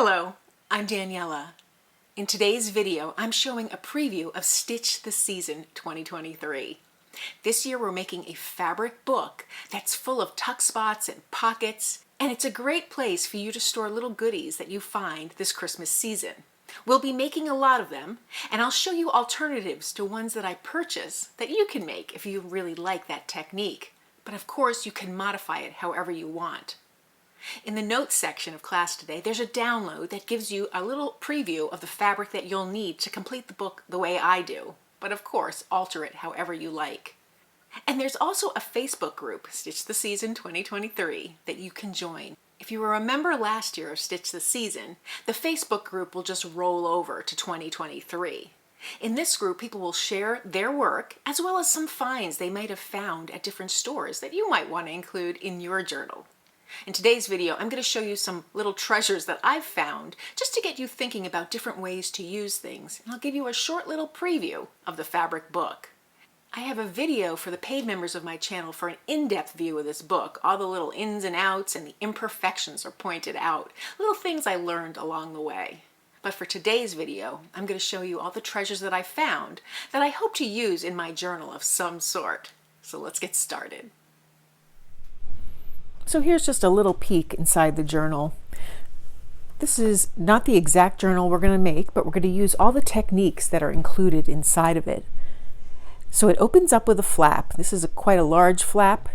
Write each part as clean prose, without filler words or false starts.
Hello, I'm Daniela. In today's video, I'm showing a preview of Stitch the Season 2023. This year we're making a fabric book that's full of tuck spots and pockets, and it's a great place for you to store little goodies that you find this Christmas season. We'll be making a lot of them, and I'll show you alternatives to ones that I purchase that you can make if you really like that technique. But of course, you can modify it however you want. In the notes section of class today, there's a download that gives you a little preview of the fabric that you'll need to complete the book the way I do. But of course, alter it however you like. And there's also a Facebook group, Stitch the Season 2023, that you can join. If you were a member last year of Stitch the Season, the Facebook group will just roll over to 2023. In this group, people will share their work as well as some finds they might have found at different stores that you might want to include in your journal. In today's video, I'm going to show you some little treasures that I've found just to get you thinking about different ways to use things. And I'll give you a short little preview of the fabric book. I have a video for the paid members of my channel for an in-depth view of this book. All the little ins and outs and the imperfections are pointed out. Little things I learned along the way. But for today's video, I'm going to show you all the treasures that I found that I hope to use in my journal of some sort. So let's get started. So here's just a little peek inside the journal. This is not the exact journal we're going to make, but we're going to use all the techniques that are included inside of it. So it opens up with a flap. This is quite a large flap.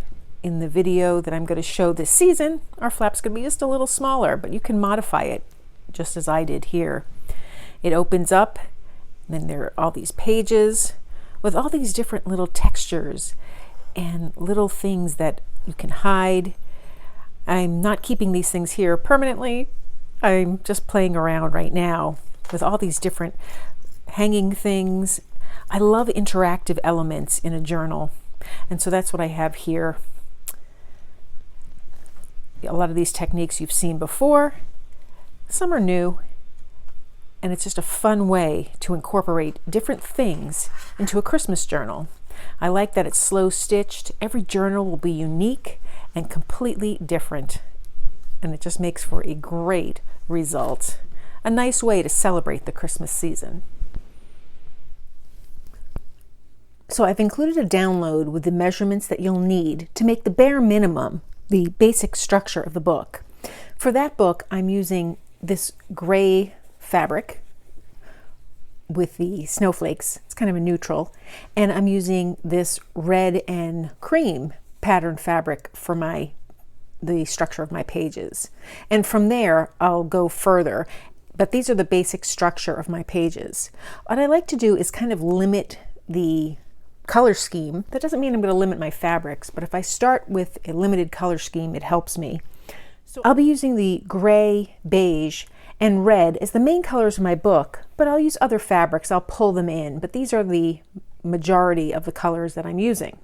In the video that I'm going to show this season, our flap's going to be just a little smaller, but you can modify it just as I did here. It opens up, and then there are all these pages with all these different little textures and little things that you can hide. I'm not keeping these things here permanently. I'm just playing around right now with all these different hanging things. I love interactive elements in a journal, and so that's what I have here. A lot of these techniques you've seen before, some are new, and it's just a fun way to incorporate different things into a Christmas journal. I like that it's slow stitched. Every journal will be unique and completely different, and it just makes for a great result. A nice way to celebrate the Christmas season. So I've included a download with the measurements that you'll need to make the bare minimum, the basic structure of the book. For that book, I'm using this gray fabric with the snowflakes. It's kind of a neutral. And I'm using this red and cream pattern fabric for the structure of my pages. And from there, I'll go further. But these are the basic structure of my pages. What I like to do is kind of limit the color scheme. That doesn't mean I'm going to limit my fabrics, but if I start with a limited color scheme, it helps me. So I'll be using the gray, beige, and red as the main colors of my book, but I'll use other fabrics. I'll pull them in, but these are the majority of the colors that I'm using.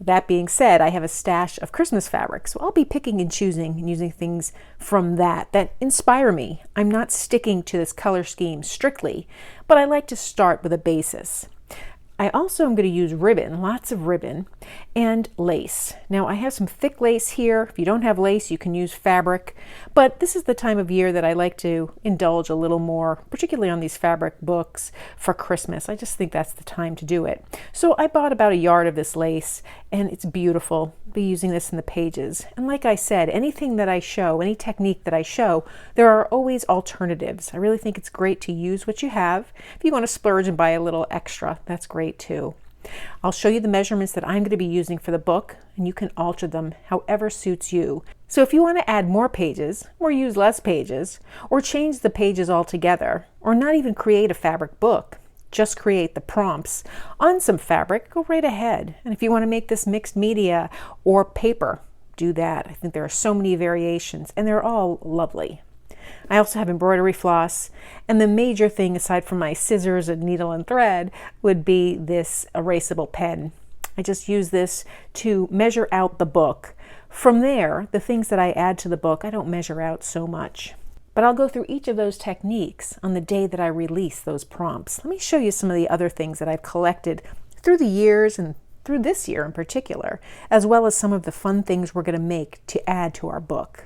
That being said, I have a stash of Christmas fabric, so I'll be picking and choosing and using things from that inspire me. I'm not sticking to this color scheme strictly, but I like to start with a basis. I also am going to use ribbon, lots of ribbon, and lace. Now I have some thick lace here. If you don't have lace, you can use fabric, but this is the time of year that I like to indulge a little more, particularly on these fabric books for Christmas. I just think that's the time to do it. So I bought about a yard of this lace, and it's beautiful. I'll be using this in the pages. And like I said, anything that I show, any technique that I show, there are always alternatives. I really think it's great to use what you have. If you want to splurge and buy a little extra, that's great too. I'll show you the measurements that I'm going to be using for the book, and you can alter them however suits you. So if you want to add more pages, or use less pages, or change the pages altogether, or not even create a fabric book, just create the prompts on some fabric, go right ahead. And if you want to make this mixed media or paper, do that. I think there are so many variations, and they're all lovely. I also have embroidery floss, and the major thing aside from my scissors and needle and thread would be this erasable pen. I just use this to measure out the book. From there, the things that I add to the book, I don't measure out so much. But I'll go through each of those techniques on the day that I release those prompts. Let me show you some of the other things that I've collected through the years and through this year in particular, as well as some of the fun things we're going to make to add to our book.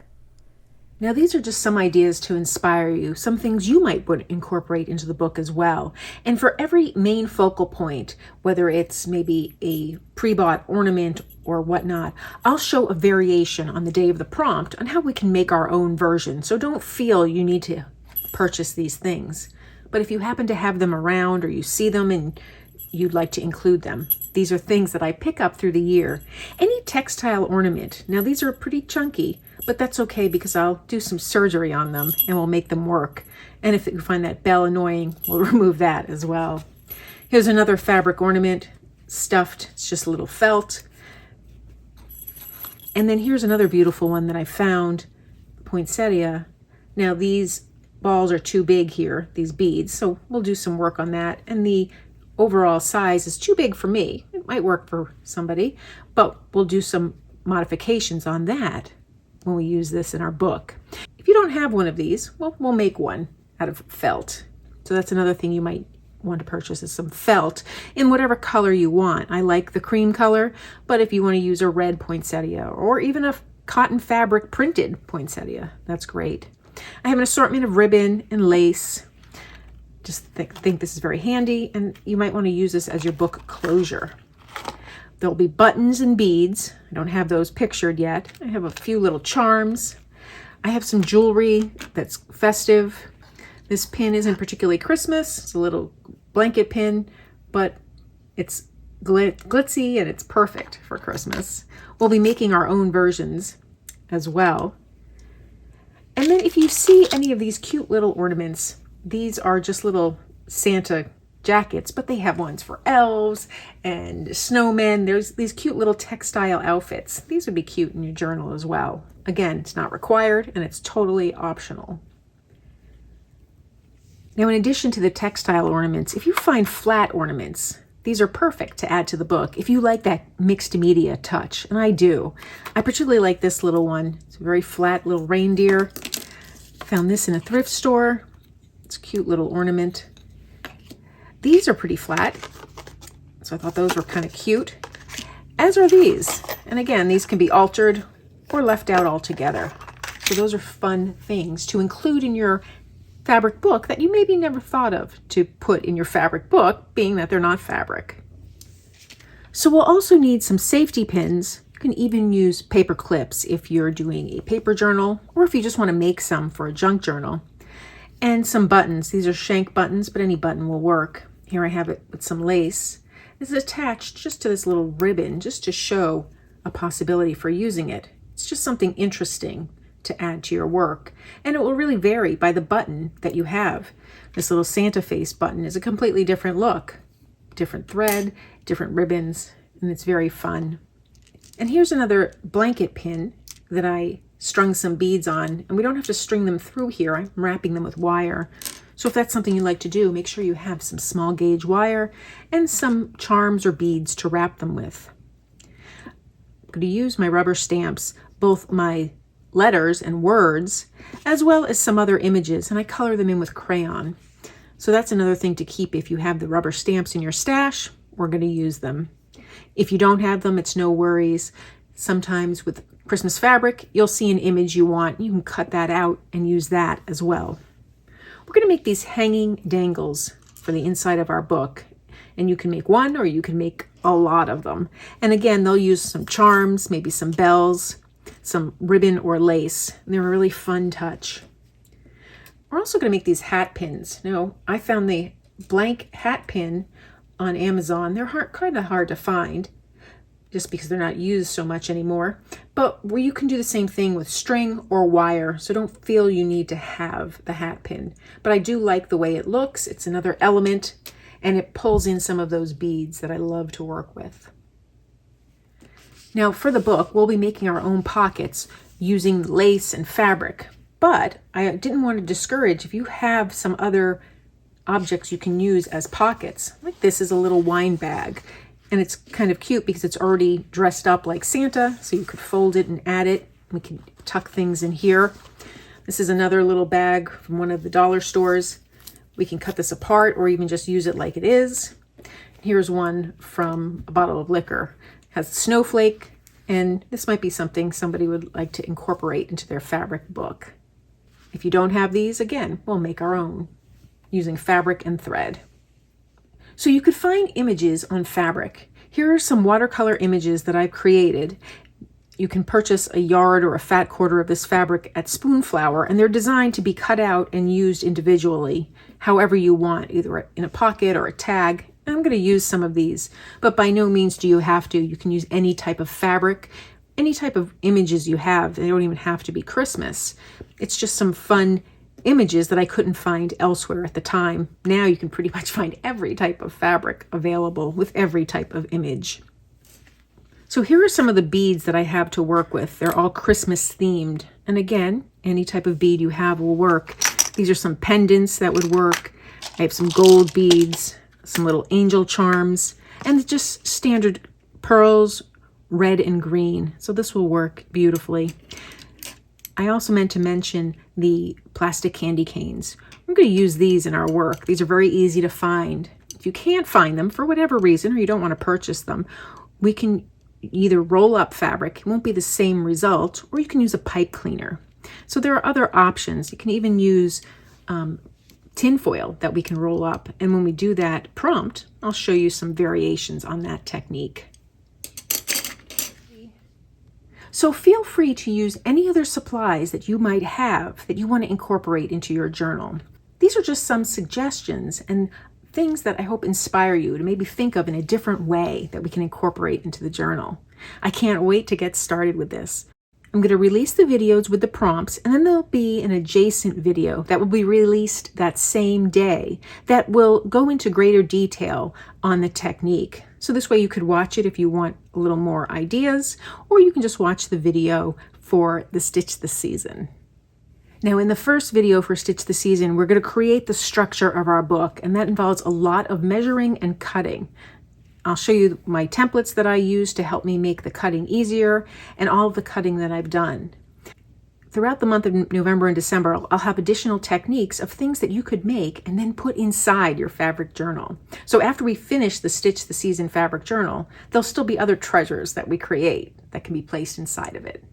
Now, these are just some ideas to inspire you, some things you might want to incorporate into the book as well. And for every main focal point, whether it's maybe a pre-bought ornament or whatnot, I'll show a variation on the day of the prompt on how we can make our own version. So don't feel you need to purchase these things. But if you happen to have them around or you see them and you'd like to include them, these are things that I pick up through the year. Any textile ornament, now these are pretty chunky, but that's okay because I'll do some surgery on them and we'll make them work. And if you find that bell annoying, we'll remove that as well. Here's another fabric ornament, stuffed, it's just a little felt. And then here's another beautiful one that I found, poinsettia. Now these balls are too big here, these beads, so we'll do some work on that. And the overall size is too big for me. It might work for somebody, but we'll do some modifications on that when we use this in our book. If you don't have one of these, well, we'll make one out of felt. So that's another thing you might want to purchase, is some felt in whatever color you want. I like the cream color, but if you want to use a red poinsettia or even a cotton fabric printed poinsettia, that's great. I have an assortment of ribbon and lace. Just think this is very handy, and you might want to use this as your book closure. There'll be buttons and beads. I don't have those pictured yet. I have a few little charms. I have some jewelry that's festive. This pin isn't particularly Christmas. It's a little blanket pin, but it's glitzy and it's perfect for Christmas. We'll be making our own versions as well. And then if you see any of these cute little ornaments, these are just little Santa jackets, but they have ones for elves and snowmen. There's these cute little textile outfits. These would be cute in your journal as well. Again, it's not required and it's totally optional. Now, in addition to the textile ornaments, if you find flat ornaments, these are perfect to add to the book if you like that mixed media touch, and I do. I particularly like this little one. It's a very flat little reindeer. Found this in a thrift store. It's a cute little ornament. These are pretty flat, so I thought those were kind of cute, as are these. And again, these can be altered or left out altogether. So those are fun things to include in your fabric book that you maybe never thought of to put in your fabric book, being that they're not fabric. So we'll also need some safety pins. You can even use paper clips if you're doing a paper journal, or if you just want to make some for a junk journal. And some buttons. These are shank buttons, but any button will work. Here I have it with some lace. This is attached just to this little ribbon, just to show a possibility for using it. It's just something interesting to add to your work. And it will really vary by the button that you have. This little Santa face button is a completely different look. Different thread, different ribbons, and it's very fun. And here's another blanket pin that I strung some beads on, and we don't have to string them through here. I'm wrapping them with wire. So if that's something you like to do, make sure you have some small gauge wire and some charms or beads to wrap them with. I'm going to use my rubber stamps, both my letters and words, as well as some other images, and I color them in with crayon. So that's another thing to keep. If you have the rubber stamps in your stash, we're going to use them. If you don't have them, it's no worries. Sometimes with Christmas fabric, you'll see an image you want. You can cut that out and use that as well. We're going to make these hanging dangles for the inside of our book. And you can make one or you can make a lot of them. And again, they'll use some charms, maybe some bells, some ribbon or lace. And they're a really fun touch. We're also going to make these hat pins. Now, I found the blank hat pin on Amazon. They're kind of hard to find, just because they're not used so much anymore. But where you can do the same thing with string or wire, so don't feel you need to have the hat pin. But I do like the way it looks. It's another element, and it pulls in some of those beads that I love to work with. Now for the book, we'll be making our own pockets using lace and fabric. But I didn't want to discourage if you have some other objects you can use as pockets. Like this is a little wine bag. And it's kind of cute because it's already dressed up like Santa, so you could fold it and add it. We can tuck things in here. This is another little bag from one of the dollar stores. We can cut this apart or even just use it like it is. Here's one from a bottle of liquor. It has a snowflake, and this might be something somebody would like to incorporate into their fabric book. If you don't have these, again, we'll make our own using fabric and thread. So you could find images on fabric. Here are some watercolor images that I've created. You can purchase a yard or a fat quarter of this fabric at Spoonflower, and they're designed to be cut out and used individually, however you want, either in a pocket or a tag. I'm going to use some of these, but by no means do you have to. You can use any type of fabric, any type of images you have. They don't even have to be Christmas. It's just some fun images that I couldn't find elsewhere at the time. Now you can pretty much find every type of fabric available with every type of image. So here are some of the beads that I have to work with. They're all Christmas themed. And again, any type of bead you have will work. These are some pendants that would work. I have some gold beads, some little angel charms, and just standard pearls, red and green. So this will work beautifully. I also meant to mention the plastic candy canes. I'm going to use these in our work. These are very easy to find. If you can't find them for whatever reason, or you don't want to purchase them, we can either roll up fabric, it won't be the same result, or you can use a pipe cleaner. So there are other options. You can even use tin foil that we can roll up. And when we do that prompt, I'll show you some variations on that technique. So feel free to use any other supplies that you might have that you want to incorporate into your journal. These are just some suggestions and things that I hope inspire you to maybe think of in a different way that we can incorporate into the journal. I can't wait to get started with this. I'm going to release the videos with the prompts, and then there'll be an adjacent video that will be released that same day that will go into greater detail on the technique. So this way you could watch it if you want a little more ideas, or you can just watch the video for the Stitch the Season. Now in the first video for Stitch the Season, we're going to create the structure of our book, and that involves a lot of measuring and cutting. I'll show you my templates that I use to help me make the cutting easier and all of the cutting that I've done. Throughout the month of November and December, I'll have additional techniques of things that you could make and then put inside your fabric journal. So after we finish the Stitch the Season fabric journal, there'll still be other treasures that we create that can be placed inside of it.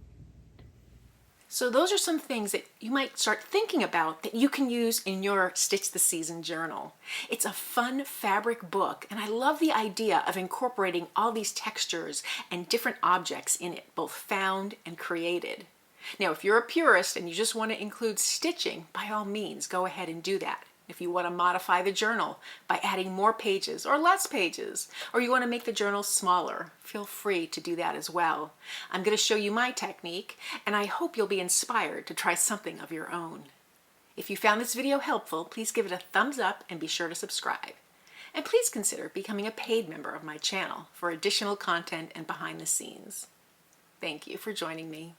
So those are some things that you might start thinking about that you can use in your Stitch the Season journal. It's a fun fabric book, and I love the idea of incorporating all these textures and different objects in it, both found and created. Now, if you're a purist and you just want to include stitching, by all means, go ahead and do that. If you want to modify the journal by adding more pages or less pages, or you want to make the journal smaller, feel free to do that as well. I'm going to show you my technique, and I hope you'll be inspired to try something of your own. If you found this video helpful, please give it a thumbs up and be sure to subscribe. And please consider becoming a paid member of my channel for additional content and behind the scenes. Thank you for joining me.